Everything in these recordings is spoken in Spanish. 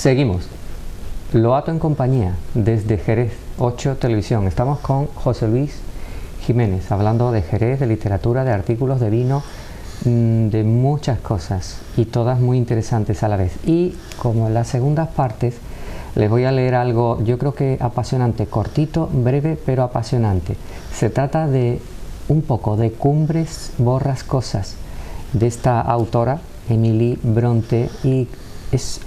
Seguimos. Loato en compañía, desde Jerez, 8 Televisión. Estamos con José Luis Jiménez, hablando de Jerez, de literatura, de artículos de vino, de muchas cosas, y todas muy interesantes a la vez. Y como en las segundas partes, les voy a leer algo, yo creo que apasionante, cortito, breve, pero apasionante. Se trata de un poco de Cumbres borrascosas, de esta autora, Emily Bronte, y es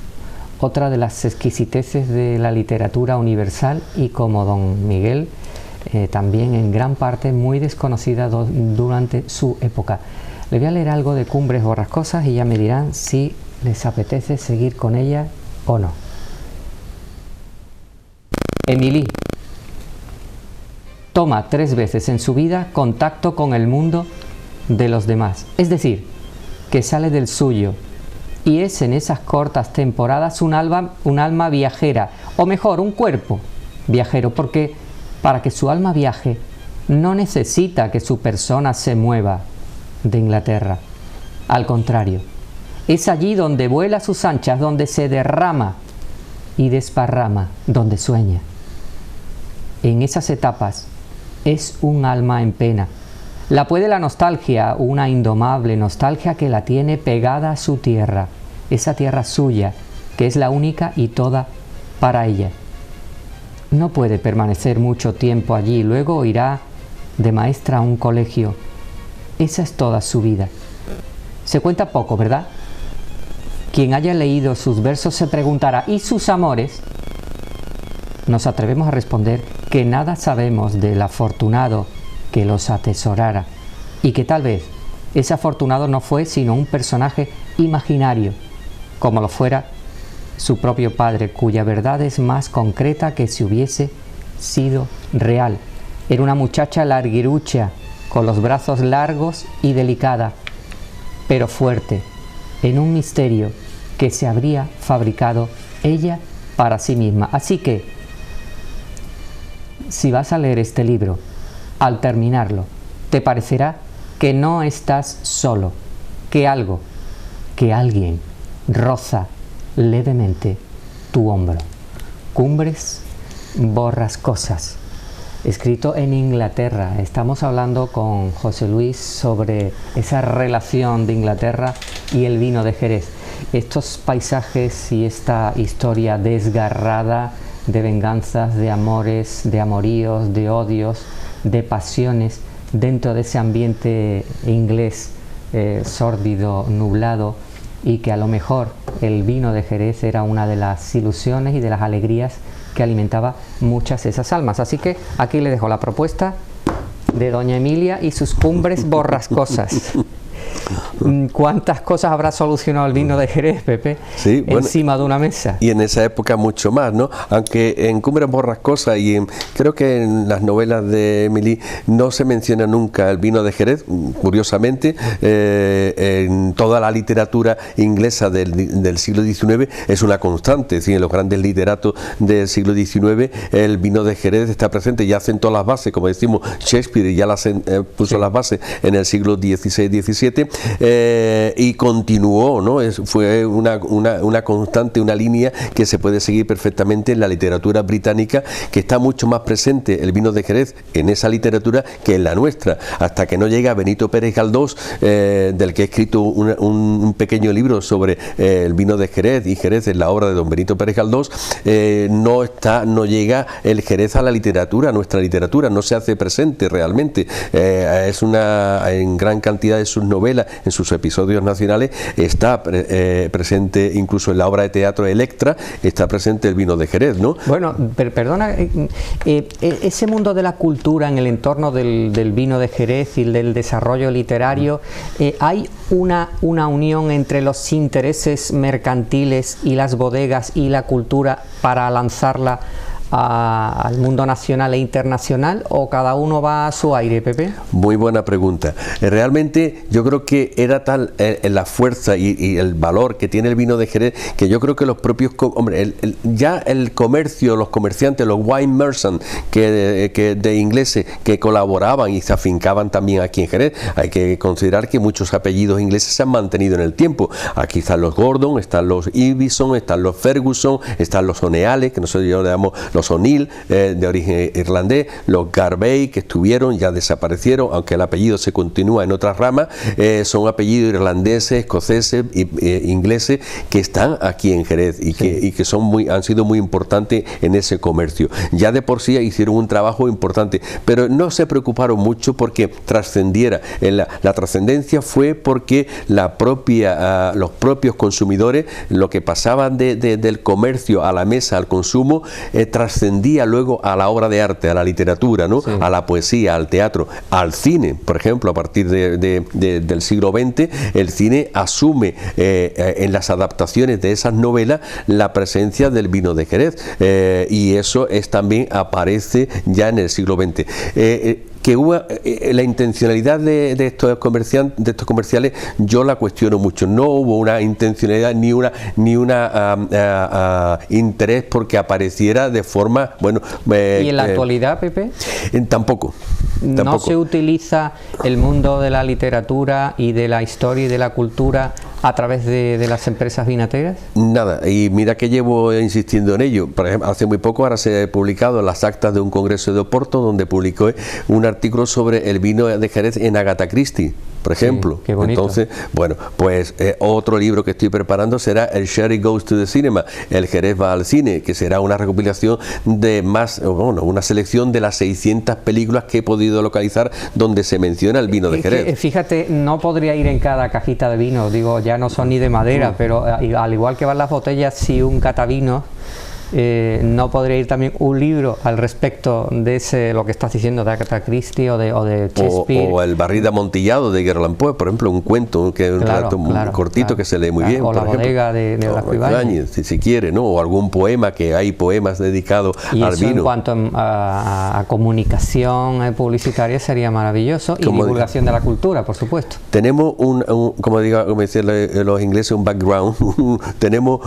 otra de las exquisiteces de la literatura universal, y como don Miguel, también en gran parte muy desconocida durante su época. Les voy a leer algo de Cumbres borrascosas y ya me dirán si les apetece seguir con ella o no. Emily toma 3 veces en su vida contacto con el mundo de los demás, es decir, que sale del suyo, y es en esas cortas temporadas un alma viajera, o mejor, un cuerpo viajero, porque para que su alma viaje no necesita que su persona se mueva de Inglaterra. Al contrario, es allí donde vuela a sus anchas, donde se derrama y desparrama, donde sueña. En esas etapas es un alma en pena. La puede la nostalgia, una indomable nostalgia que la tiene pegada a su tierra, esa tierra suya, que es la única y toda para ella. No puede permanecer mucho tiempo allí, luego irá de maestra a un colegio. Esa es toda su vida. Se cuenta poco, ¿verdad? Quien haya leído sus versos se preguntará, ¿y sus amores? Nos atrevemos a responder que nada sabemos del afortunado que los atesorara, y que tal vez ese afortunado no fue sino un personaje imaginario, como lo fuera su propio padre, cuya verdad es más concreta que si hubiese sido real. Era una muchacha larguirucha, con los brazos largos y delicada, pero fuerte, en un misterio que se habría fabricado ella para sí misma. Así que, si vas a leer este libro, al terminarlo, te parecerá que no estás solo, que algo, que alguien roza levemente tu hombro. Cumbres borrascosas, escrito en Inglaterra. Estamos hablando con José Luis sobre esa relación de Inglaterra y el vino de Jerez. Estos paisajes y esta historia desgarrada de venganzas, de amores, de amoríos, de odios, de pasiones, dentro de ese ambiente inglés sórdido, nublado, y que a lo mejor el vino de Jerez era una de las ilusiones y de las alegrías que alimentaba muchas de esas almas. Así que aquí le dejo la propuesta de doña Emilia y sus Cumbres borrascosas. ¿Cuántas cosas habrá solucionado el vino de Jerez, Pepe? Sí, bueno, encima de una mesa. Y en esa época mucho más, ¿no? Aunque en Cumbres borrascosas y creo que en las novelas de Emily no se menciona nunca el vino de Jerez, curiosamente. En toda la literatura inglesa del siglo XIX es una constante, es decir, en los grandes literatos del siglo XIX el vino de Jerez está presente, ya hacen todas las bases, como decimos, Shakespeare ya puso las bases en el siglo XVI-XVII. Y continuó, ¿no? Fue una constante, una línea que se puede seguir perfectamente en la literatura británica, que está mucho más presente el vino de Jerez en esa literatura que en la nuestra, hasta que no llega Benito Pérez Galdós, del que he escrito un pequeño libro sobre el vino de Jerez y Jerez en la obra de don Benito Pérez Galdós. No llega el Jerez a la literatura, a nuestra literatura, no se hace presente realmente. En gran cantidad de sus novelas, en sus episodios nacionales, está presente, incluso en la obra de teatro Electra, está presente el vino de Jerez, ¿no? Bueno, perdona, ese mundo de la cultura en el entorno del vino de Jerez y del desarrollo literario, ¿hay una unión entre los intereses mercantiles y las bodegas y la cultura para lanzarla al mundo nacional e internacional, o cada uno va a su aire, Pepe? Muy buena pregunta. Realmente yo creo que era tal la fuerza y el valor que tiene el vino de Jerez, que yo creo que los propios, hombre, ya el comercio, los comerciantes, los wine merchants de ingleses que colaboraban y se afincaban también aquí en Jerez, hay que considerar que muchos apellidos ingleses se han mantenido en el tiempo. Aquí están los Gordon, están los Ibbison, están los Ferguson, están los O'Neales, que nosotros le llamamos los O'Neill, de origen irlandés, los Garvey, que estuvieron, ya desaparecieron, aunque el apellido se continúa en otras ramas, son apellidos irlandeses, escoceses, ingleses, que están aquí en Jerez y que han sido muy importantes en ese comercio. Ya de por sí hicieron un trabajo importante, pero no se preocuparon mucho porque trascendiera. La trascendencia fue porque los propios consumidores, lo que pasaban del comercio a la mesa, al consumo, trascendía luego a la obra de arte, a la literatura, ¿no? Sí. A la poesía, al teatro, al cine. Por ejemplo, a partir del siglo XX, el cine asume en las adaptaciones de esas novelas la presencia del vino de Jerez, y eso también aparece ya en el siglo XX. Que hubo la intencionalidad de estos comerciales, yo la cuestiono mucho. No hubo una intencionalidad ni una interés porque apareciera de forma, bueno. ¿Y en la actualidad, Pepe? Tampoco. ¿No se utiliza el mundo de la literatura y de la historia y de la cultura a través de las empresas vinateras? Nada, y mira que llevo insistiendo en ello. Por ejemplo, hace muy poco ahora se ha publicado las actas de un congreso de Oporto, donde publicó un artículo sobre el vino de Jerez en Agatha Christie, por ejemplo. Sí, qué bonito. Entonces, bueno, pues otro libro que estoy preparando será El Sherry Goes to the Cinema, el Jerez va al cine, que será una recopilación de una selección de las 600 películas que he podido localizar donde se menciona el vino de Jerez. Fíjate, no podría ir en cada cajita de vino, digo, ya no son ni de madera, pero al igual que van las botellas, si un catavino, no podría ir también un libro al respecto de lo que estás diciendo de Agatha Christie o de Shakespeare, o el barril de amontillado de Edgar Allan Poe, por ejemplo, un cuento que es un relato muy cortito, que se lee muy bien, o La bodega de Blasco Ibáñez, si quiere, ¿no? O algún poema, que hay poemas dedicados al vino. En cuanto a comunicación publicitaria sería maravilloso, y divulgación de la cultura, por supuesto. Tenemos como decían los ingleses, un background, tenemos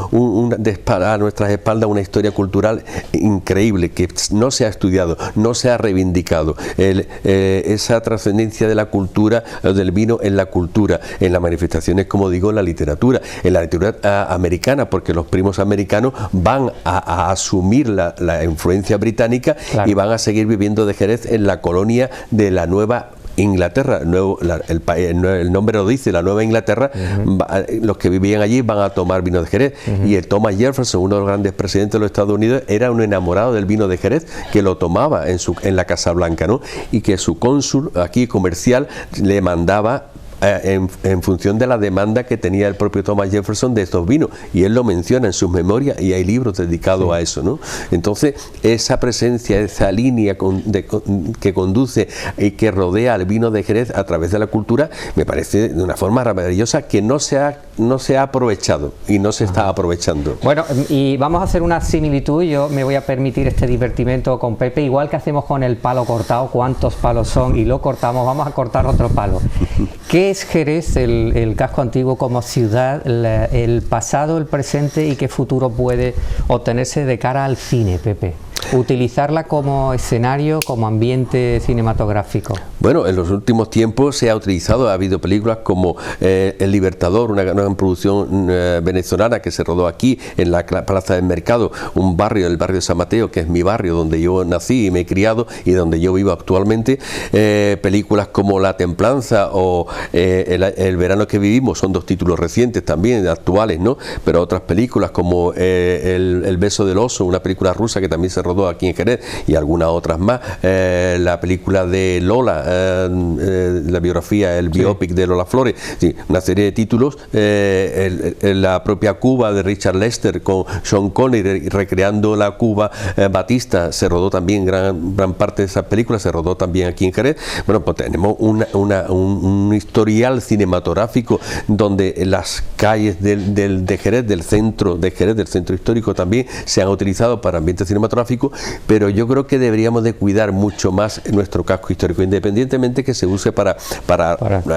a nuestras espaldas una historia cultural increíble que no se ha estudiado, no se ha reivindicado. Esa trascendencia de la cultura, del vino en la cultura, en las manifestaciones, como digo, en la literatura americana, porque los primos americanos van a asumir la influencia británica, claro, y van a seguir viviendo de Jerez en la colonia de la Nueva Inglaterra. El nombre lo dice, la Nueva Inglaterra. Los que vivían allí van a tomar vino de Jerez, y el Thomas Jefferson, uno de los grandes presidentes de los Estados Unidos, era un enamorado del vino de Jerez, que lo tomaba en la Casa Blanca, ¿no? Y que su cónsul aquí comercial le mandaba en función de la demanda que tenía el propio Thomas Jefferson de estos vinos, y él lo menciona en sus memorias, y hay libros dedicados a eso, ¿no? Entonces, esa presencia, esa línea que conduce y que rodea al vino de Jerez a través de la cultura, me parece de una forma maravillosa, que no se ha aprovechado y no se está aprovechando. Bueno, y vamos a hacer una similitud. Yo me voy a permitir este divertimento con Pepe, igual que hacemos con el palo cortado. ¿Cuántos palos son? Y lo cortamos, vamos a cortar otro palo. ¿Qué es Jerez, el casco antiguo, como ciudad, el pasado, el presente, y qué futuro puede obtenerse de cara al cine, Pepe? Utilizarla como escenario, como ambiente cinematográfico. Bueno, en los últimos tiempos se ha utilizado, ha habido películas como El Libertador, una gran producción venezolana que se rodó aquí en la Plaza del Mercado, el barrio de San Mateo, que es mi barrio donde yo nací y me he criado y donde yo vivo actualmente. Películas como La Templanza o El Verano que Vivimos, son dos títulos recientes también, actuales, ¿no? Pero otras películas como El Beso del Oso, una película rusa que también se rodó aquí en Jerez, y algunas otras más. La película de Lola, la biografía, el biopic de Lola Flores, sí, una serie de títulos. La propia Cuba de Richard Lester con Sean Connery recreando la Cuba batista, se rodó también, gran parte de esas películas se rodó también aquí en Jerez. Bueno, pues tenemos un historial cinematográfico donde las calles de Jerez, del centro de Jerez, del centro histórico, también se han utilizado para ambientes cinematográficos, turístico, pero yo creo que deberíamos de cuidar mucho más nuestro casco histórico, independientemente que se use para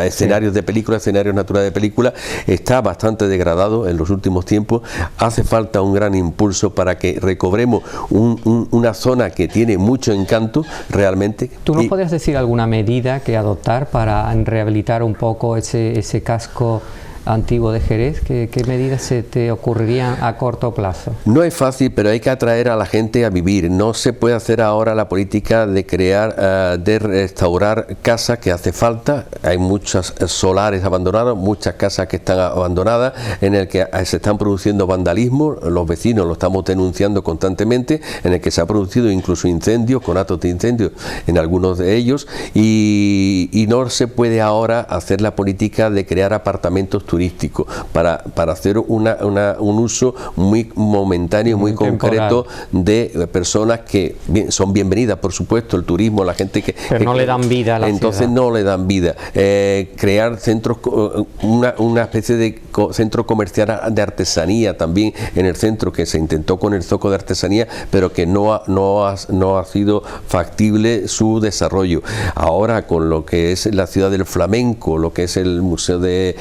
escenarios de película, escenarios naturales de película. Está bastante degradado en los últimos tiempos. Hace falta un gran impulso para que recobremos una zona que tiene mucho encanto realmente. ¿Tú nos podrías decir alguna medida que adoptar para rehabilitar un poco ese casco antiguo de Jerez? ¿Qué medidas se te ocurrirían a corto plazo? No es fácil, pero hay que atraer a la gente a vivir. No se puede hacer ahora la política de crear, de restaurar casas que hace falta. Hay muchas solares abandonadas, muchas casas que están abandonadas, en el que se están produciendo vandalismo. Los vecinos lo estamos denunciando constantemente, en el que se ha producido incluso incendios, conatos de incendios en algunos de ellos, y no se puede ahora hacer la política de crear apartamentos turístico para hacer un uso muy momentáneo, muy concreto de personas que son bienvenidas, por supuesto, el turismo, la gente pero no le dan vida a la entonces ciudad. No le dan vida. Crear centros, una especie de centro comercial de artesanía también en el centro, que se intentó con el zoco de artesanía, pero que no ha sido factible su desarrollo. Ahora, con lo que es la ciudad del flamenco, lo que es el museo de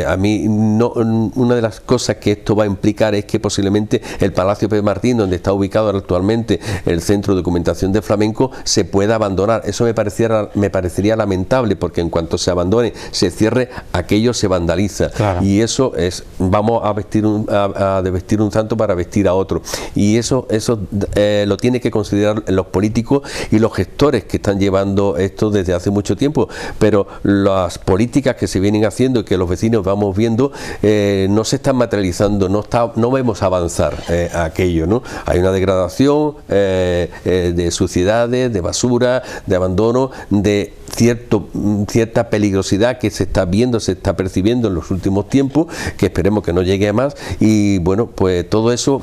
a mí una de las cosas que esto va a implicar es que posiblemente el Palacio Pedro Martín, donde está ubicado actualmente el Centro de Documentación de Flamenco, se pueda abandonar. Eso me parecería lamentable, porque en cuanto se abandone, se cierre, aquello se vandaliza. Claro. Y eso es, vamos a vestir un santo para vestir a otro. Y eso lo tiene que considerar los políticos y los gestores que están llevando esto desde hace mucho tiempo. Pero las políticas que se vienen haciendo y que los vecinos vamos viendo, no se están materializando, no vemos avanzar aquello, ¿no? Hay una degradación de suciedades, de basura, de abandono, de cierta peligrosidad que se está viendo, se está percibiendo en los últimos tiempos, que esperemos que no llegue a más. Y bueno, pues todo eso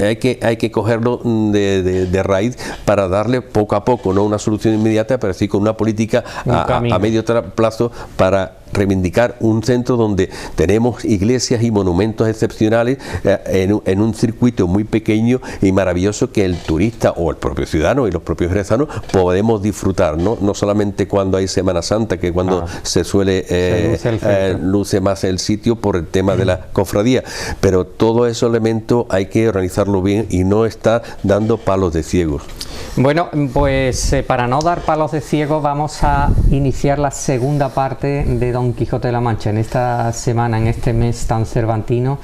hay que cogerlo de raíz para darle poco a poco, no una solución inmediata, pero sí con una política a medio plazo para reivindicar un centro donde tenemos iglesias y monumentos excepcionales en un circuito muy pequeño y maravilloso, que el turista o el propio ciudadano y los propios jerezanos podemos disfrutar, no solamente cuando hay Semana Santa, que cuando se luce más el sitio por el tema de la cofradía, pero todos esos elementos hay que organizarlo bien y no estar dando palos de ciegos. Bueno, pues para no dar palos de ciego, vamos a iniciar la segunda parte de Don Quijote de la Mancha. En esta semana, en este mes tan cervantino,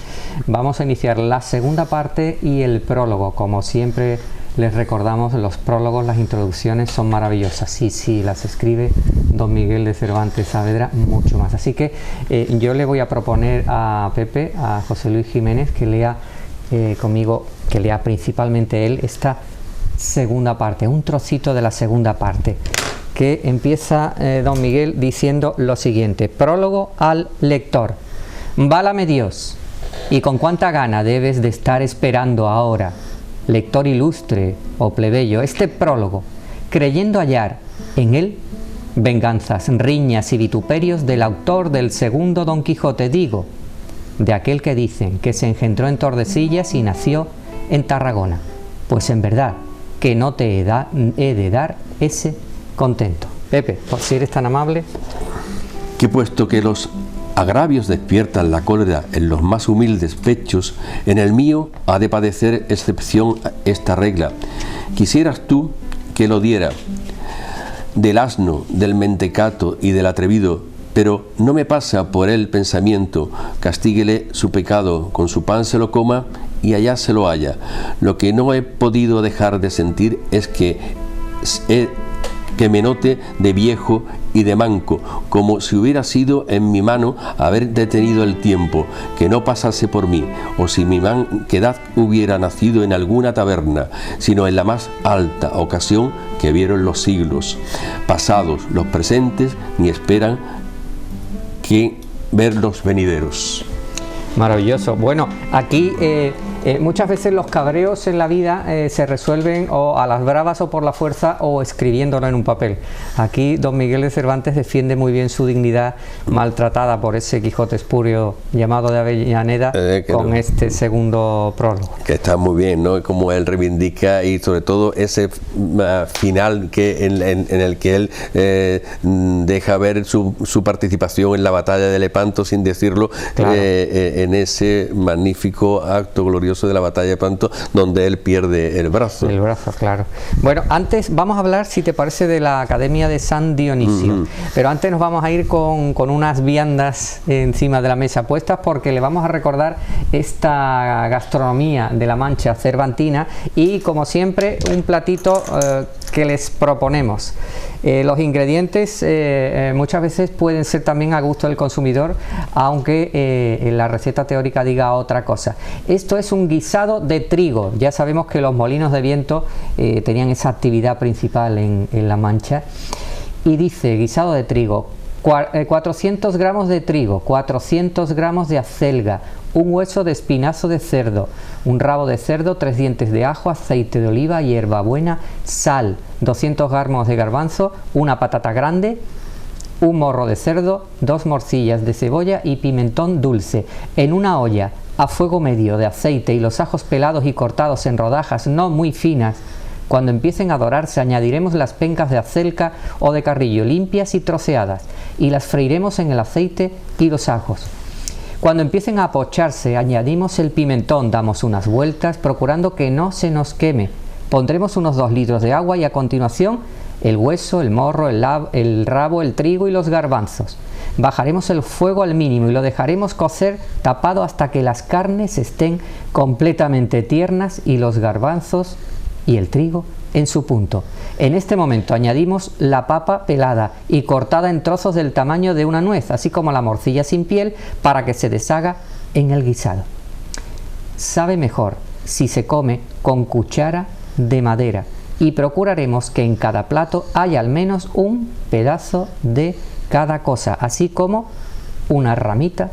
vamos a iniciar la segunda parte y el prólogo. Como siempre les recordamos, los prólogos, las introducciones son maravillosas. Y si las escribe Don Miguel de Cervantes Saavedra, mucho más. Así que yo le voy a proponer a Pepe, a José Luis Jiménez, que lea conmigo, que lea principalmente él esta segunda parte, un trocito de la segunda parte, que empieza Don Miguel diciendo lo siguiente: prólogo al lector. Válame Dios, y con cuánta gana debes de estar esperando ahora, lector ilustre o plebeyo, este prólogo, creyendo hallar en él venganzas, riñas y vituperios del autor del segundo Don Quijote, digo, de aquel que dicen que se engendró en Tordesillas y nació en Tarragona. Pues en verdad que no te he de dar ese contento. Pepe, por si eres tan amable. Que puesto que los agravios despiertan la cólera en los más humildes pechos, en el mío ha de padecer excepción esta regla. Quisieras tú que lo diera del asno, del mentecato y del atrevido, pero no me pasa por él pensamiento, castíguele su pecado, con su pan se lo coma y allá se lo haya. Lo que no he podido dejar de sentir es que me note de viejo y de manco, como si hubiera sido en mi mano haber detenido el tiempo, que no pasase por mí, o si mi manquedad hubiera nacido en alguna taberna, sino en la más alta ocasión que vieron los siglos pasados, los presentes, ni esperan que ver los venideros. Maravilloso. Bueno, aquí Muchas veces los cabreos en la vida se resuelven o a las bravas o por la fuerza o escribiéndolo en un papel. Aquí don Miguel de Cervantes defiende muy bien su dignidad maltratada por ese Quijote espurio llamado de Avellaneda con este segundo prólogo. Que está muy bien, ¿no? Como él reivindica y sobre todo ese final que en el que él deja ver su participación en la batalla de Lepanto sin decirlo, claro. En ese magnífico acto glorioso de la batalla de Lepanto donde él pierde el brazo. El brazo, claro. Bueno, antes vamos a hablar, si te parece, de la Academia de San Dionisio, pero antes nos vamos a ir con unas viandas encima de la mesa puestas porque le vamos a recordar esta gastronomía de la Mancha cervantina y, como siempre, un platito que les proponemos. Los ingredientes muchas veces pueden ser también a gusto del consumidor, aunque la receta teórica diga otra cosa. Esto es un guisado de trigo. Ya sabemos que los molinos de viento tenían esa actividad principal en La Mancha. Y dice, guisado de trigo, 400 gramos de trigo, 400 gramos de acelga, un hueso de espinazo de cerdo, un rabo de cerdo, 3 dientes de ajo, aceite de oliva, hierbabuena, sal, 200 gramos de garbanzo, una patata grande, un morro de cerdo, 2 morcillas de cebolla y pimentón dulce. En una olla a fuego medio de aceite y los ajos pelados y cortados en rodajas no muy finas. Cuando empiecen a dorarse añadiremos las pencas de acelga o de carrillo limpias y troceadas y las freiremos en el aceite y los ajos. Cuando empiecen a apocharse añadimos el pimentón, damos unas vueltas procurando que no se nos queme. Pondremos unos 2 litros de agua y a continuación el hueso, el morro, el rabo, el trigo y los garbanzos. Bajaremos el fuego al mínimo y lo dejaremos cocer tapado hasta que las carnes estén completamente tiernas y los garbanzos y el trigo en su punto. En este momento añadimos la papa pelada y cortada en trozos del tamaño de una nuez, así como la morcilla sin piel para que se deshaga en el guisado. Sabe mejor si se come con cuchara de madera y procuraremos que en cada plato haya al menos un pedazo de cada cosa, así como una ramita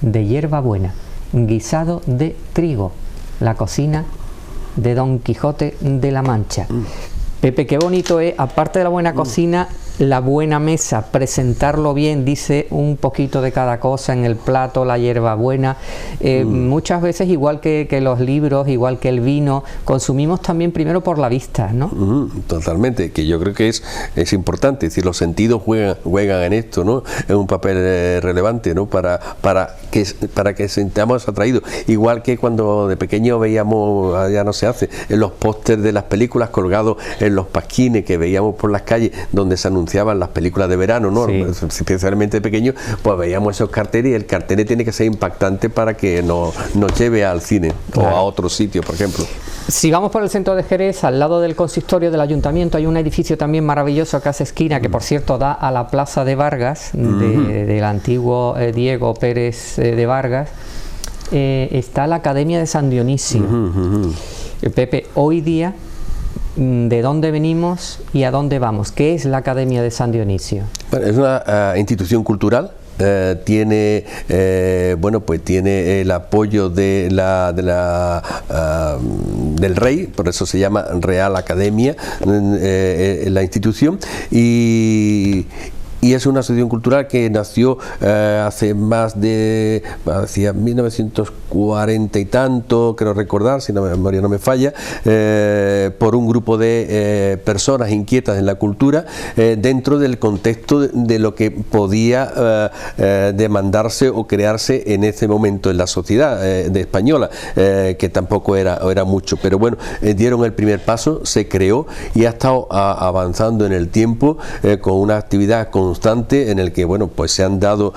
de hierbabuena. Guisado de trigo, la cocina de Don Quijote de la Mancha. Pepe, qué bonito es, aparte de la buena cocina, la buena mesa, presentarlo bien, dice un poquito de cada cosa en el plato, la hierbabuena. Muchas veces, igual que los libros, igual que el vino, consumimos también primero por la vista, ¿no? Totalmente, que yo creo que es importante, es decir, los sentidos juegan en esto, ¿no? Es un papel relevante, ¿no? Para que sintamos atraídos. Igual que cuando de pequeño veíamos, ya no se hace, en los pósters de las películas colgados en los pasquines que veíamos por las calles donde se anunciaban las películas de verano, ¿no? Sí. Especialmente pequeños, pues veíamos esos carteles y el cartel tiene que ser impactante para que nos lleve al cine, claro, o a otro sitio, por ejemplo. Si vamos por el centro de Jerez, al lado del consistorio del ayuntamiento hay un edificio también maravilloso que hace esquina, que por cierto da a la plaza de Vargas, del antiguo Diego Pérez de Vargas. Está la Academia de San Dionisio. Pepe, hoy día, ¿de dónde venimos y a dónde vamos? ¿Qué es la Academia de San Dionisio? Bueno, es una institución cultural. Tiene tiene el apoyo del rey, por eso se llama Real Academia, la institución, y es una asociación cultural que nació hacia 1940 y tanto, creo recordar, si la memoria no me falla, por un grupo de personas inquietas en la cultura dentro del contexto de lo que podía demandarse o crearse en ese momento en la sociedad de española, que tampoco era mucho, pero bueno, dieron el primer paso, se creó y ha estado avanzando en el tiempo con una actividad constante en el que pues se han dado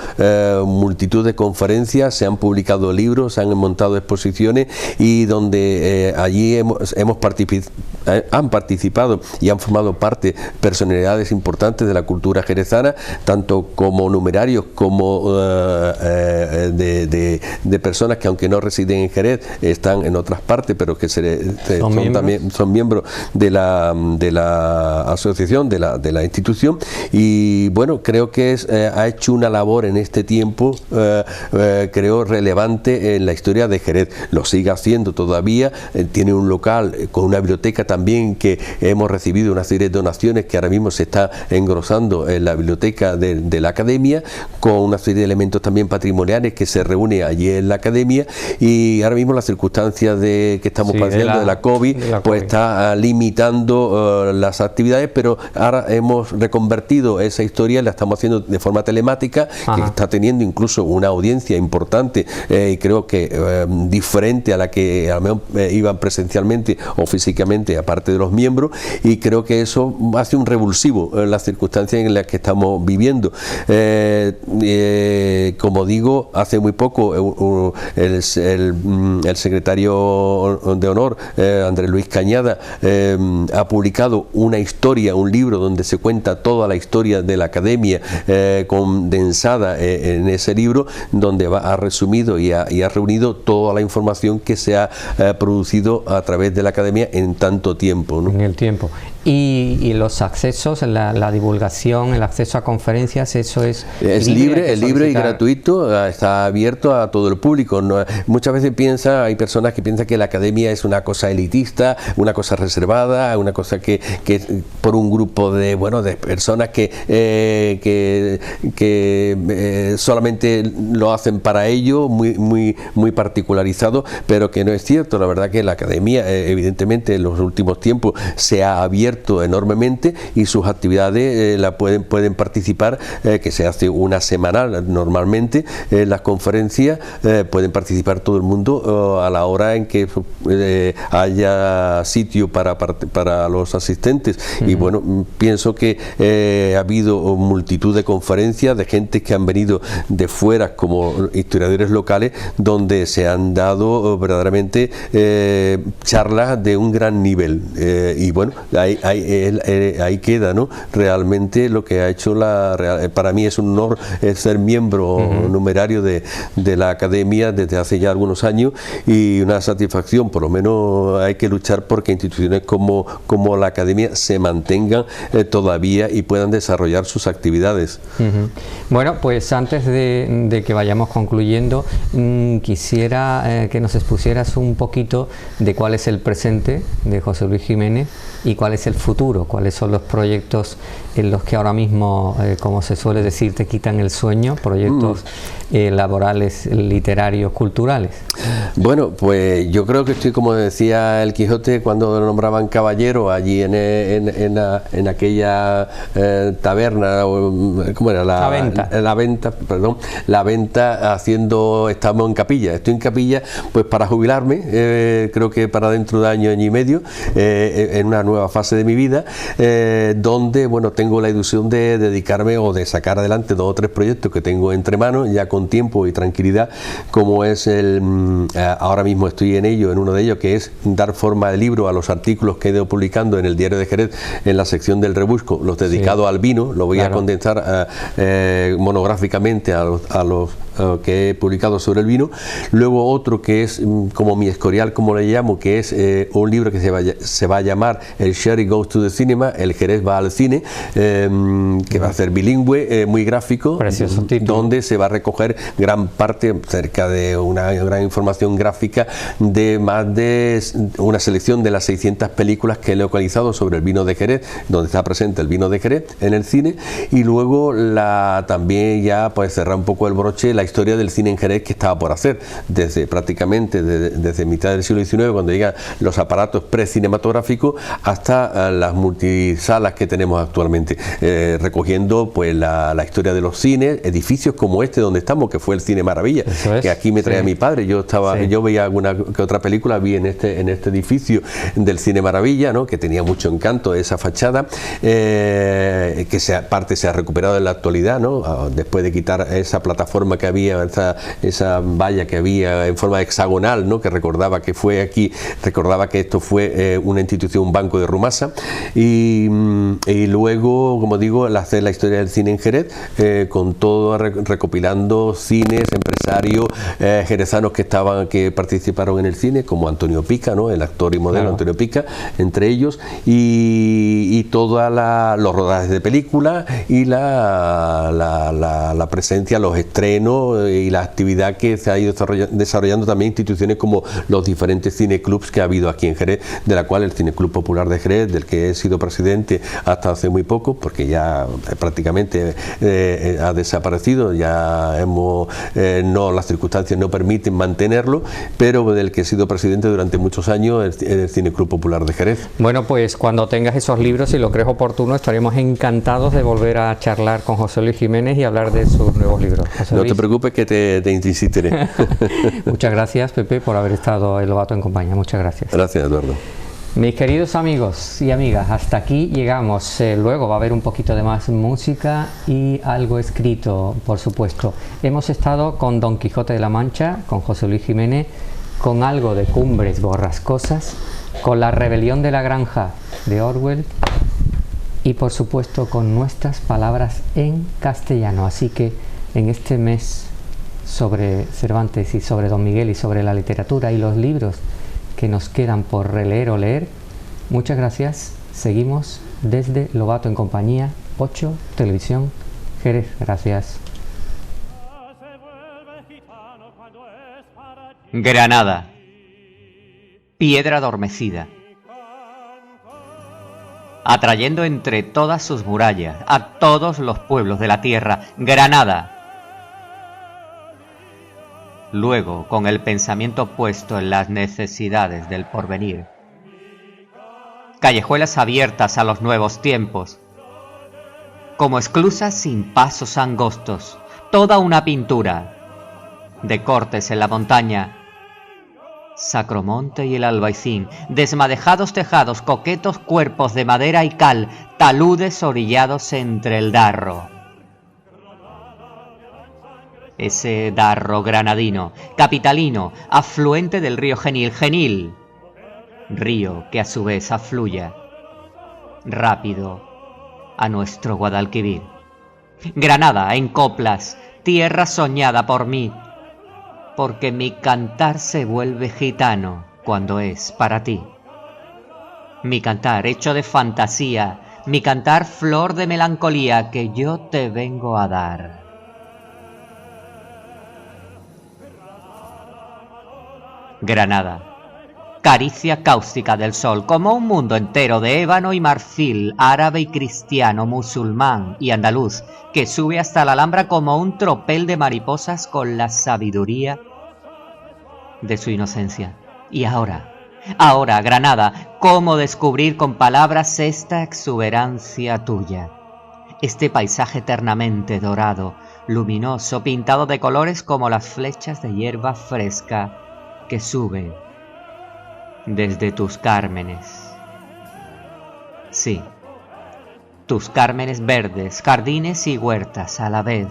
multitud de conferencias, se han publicado libros, se han montado exposiciones y donde allí hemos han participado y han formado parte personalidades importantes de la cultura jerezana, tanto como numerarios como de personas que, aunque no residen en Jerez, están en otras partes, pero que son miembros de la asociación, de la institución. Y bueno, creo que ha hecho una labor en este tiempo, creo, relevante en la historia de Jerez. Lo sigue haciendo todavía, tiene un local con una biblioteca también, que hemos recibido una serie de donaciones que ahora mismo se está engrosando en la biblioteca de la academia, con una serie de elementos también patrimoniales que se reúne allí en la academia. Y ahora mismo las circunstancias que estamos padeciendo de la COVID, pues está limitando las actividades, pero ahora hemos reconvertido esa historia, la estamos haciendo de forma telemática, que está teniendo incluso una audiencia importante, y creo que diferente a la que a lo mejor iban presencialmente o físicamente, aparte de los miembros, y creo que eso hace un revulsivo en las circunstancias en las que estamos viviendo. Como digo, hace muy poco el secretario de honor, Andrés Luis Cañada, ha publicado una historia, un libro donde se cuenta toda la historia de la academia, condensada en ese libro, donde ha resumido y ha reunido toda la información que se ha producido a través de la academia en tanto tiempo, ¿no? En el tiempo. Y los accesos, la divulgación, el acceso a conferencias, eso es libre y gratuito, está abierto a todo el público. Muchas veces hay personas que piensan que la academia es una cosa elitista, una cosa reservada, una cosa que por un grupo de personas que solamente lo hacen para ello, muy particularizado, pero que no es cierto. La verdad que la academia, evidentemente, en los últimos tiempos se ha abierto enormemente, y sus actividades pueden participar, que se hace una semanal normalmente, las conferencias, pueden participar todo el mundo a la hora en que haya sitio para los asistentes. Y bueno, pienso que ha habido multitud de conferencias de gente que han venido de fuera como historiadores locales, donde se han dado verdaderamente charlas de un gran nivel, y bueno, ahí queda, ¿no? Realmente lo que ha hecho para mí es un honor ser miembro numerario de la academia desde hace ya algunos años, y una satisfacción. Por lo menos hay que luchar porque instituciones como la academia se mantengan todavía y puedan desarrollar sus actividades. Bueno, pues antes de que vayamos concluyendo, quisiera que nos expusieras un poquito de cuál es el presente de José Luis Jiménez y cuál es el futuro, cuáles son los proyectos en los que ahora mismo, como se suele decir, te quitan el sueño, proyectos laborales, literarios, culturales. Bueno, pues yo creo que estoy, como decía el Quijote cuando lo nombraban caballero allí en aquella taberna, ¿cómo era? La venta, estamos en capilla, estoy en capilla pues para jubilarme, creo que para dentro de año y medio, en una nueva fase de mi vida, donde bueno, tengo la ilusión de dedicarme o de sacar adelante 2 o 3 proyectos que tengo entre manos, ya con tiempo y tranquilidad, como es ahora mismo estoy en uno de ellos, que es dar forma al libro a los artículos que he ido publicando en el Diario de Jerez, en la sección del Rebusco, los dedicados al vino. Lo voy a condensar monográficamente a los que he publicado sobre el vino. Luego otro que es como mi escorial, como le llamo, que es un libro que se va a llamar El Sherry Goes to the Cinema, el Jerez va al cine, que va a ser bilingüe, muy gráfico, donde se va a recoger gran parte, cerca de una gran información gráfica, de más de una selección de las 600 películas que he localizado sobre el vino de Jerez, donde está presente el vino de Jerez en el cine. Y luego también ya pues cerrar un poco el broche, la historia del cine en Jerez que estaba por hacer, prácticamente desde mitad del siglo XIX, cuando llegan los aparatos precinematográficos, hasta las multisalas que tenemos actualmente, recogiendo pues la historia de los cines, edificios como este donde estamos, que fue el Cine Maravilla, que aquí me traía mi padre. Yo veía alguna que otra película, vi en este edificio del Cine Maravilla, ¿no? Que tenía mucho encanto esa fachada, que parte se ha recuperado en la actualidad, ¿no? Después de quitar esa plataforma que había había esa valla que había en forma hexagonal, ¿no? Que recordaba que fue aquí, recordaba que esto fue una institución, un banco de Rumasa, y luego, como digo, hacer la historia del cine en Jerez, con todo recopilando cines, empresarios jerezanos que participaron en el cine, como Antonio Pica, ¿no? El actor y modelo, claro. Antonio Pica, entre ellos, y todos los rodajes de películas y la presencia, los estrenos y la actividad que se ha ido desarrollando también instituciones como los diferentes cineclubs que ha habido aquí en Jerez, de la cual el Cineclub Popular de Jerez, del que he sido presidente hasta hace muy poco, porque ya prácticamente ha desaparecido, ya las circunstancias no permiten mantenerlo, pero del que he sido presidente durante muchos años, el Cineclub Popular de Jerez. Bueno, pues cuando tengas esos libros, si lo crees oportuno, estaremos encantados de volver a charlar con José Luis Jiménez y hablar de sus nuevos libros. José No Luis, te preocupes, que te insistiré. Muchas gracias, Pepe, por haber estado en Lobato en compañía. Muchas gracias. Gracias, Eduardo. Mis queridos amigos y amigas, hasta aquí llegamos. Luego va a haber un poquito de más música y algo escrito, por supuesto. Hemos estado con Don Quijote de la Mancha, con José Luis Jiménez, con algo de Cumbres Borrascosas, con La rebelión de la granja de Orwell y, por supuesto, con nuestras palabras en castellano. Así que en este mes sobre Cervantes y sobre Don Miguel y sobre la literatura y los libros que nos quedan por releer o leer, muchas gracias. Seguimos desde Lobato en compañía, 8 Televisión Jerez. Gracias. Granada, piedra adormecida, atrayendo entre todas sus murallas a todos los pueblos de la tierra. Granada. Luego, con el pensamiento puesto en las necesidades del porvenir. Callejuelas abiertas a los nuevos tiempos. Como esclusas sin pasos angostos, toda una pintura. De cortes en la montaña. Sacromonte y el Albaicín, desmadejados tejados, coquetos cuerpos de madera y cal, taludes orillados entre el Darro. Ese Darro granadino, capitalino, afluente del río Genil, Genil, río que a su vez afluya rápido a nuestro Guadalquivir. Granada en coplas, tierra soñada por mí, porque mi cantar se vuelve gitano cuando es para ti. Mi cantar hecho de fantasía, mi cantar flor de melancolía que yo te vengo a dar. Granada, caricia cáustica del sol, como un mundo entero de ébano y marfil, árabe y cristiano, musulmán y andaluz, que sube hasta la Alhambra como un tropel de mariposas con la sabiduría de su inocencia. Y ahora, Granada, ¿cómo descubrir con palabras esta exuberancia tuya? Este paisaje eternamente dorado, luminoso, pintado de colores como las flechas de hierba fresca que suben desde tus cármenes. Sí, tus cármenes verdes, jardines y huertas a la vez.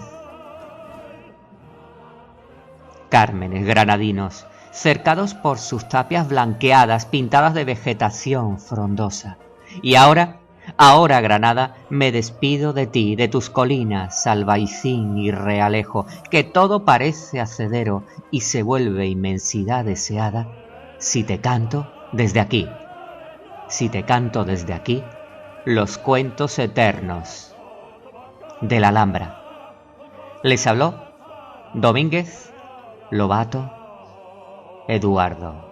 Cármenes granadinos, cercados por sus tapias blanqueadas, pintadas de vegetación frondosa. Y ahora, Granada, me despido de ti, de tus colinas, Albaicín y Realejo, que todo parece hacedero y se vuelve inmensidad deseada, si te canto desde aquí. Si te canto desde aquí, los cuentos eternos de la Alhambra. Les habló Domínguez Lobato Eduardo.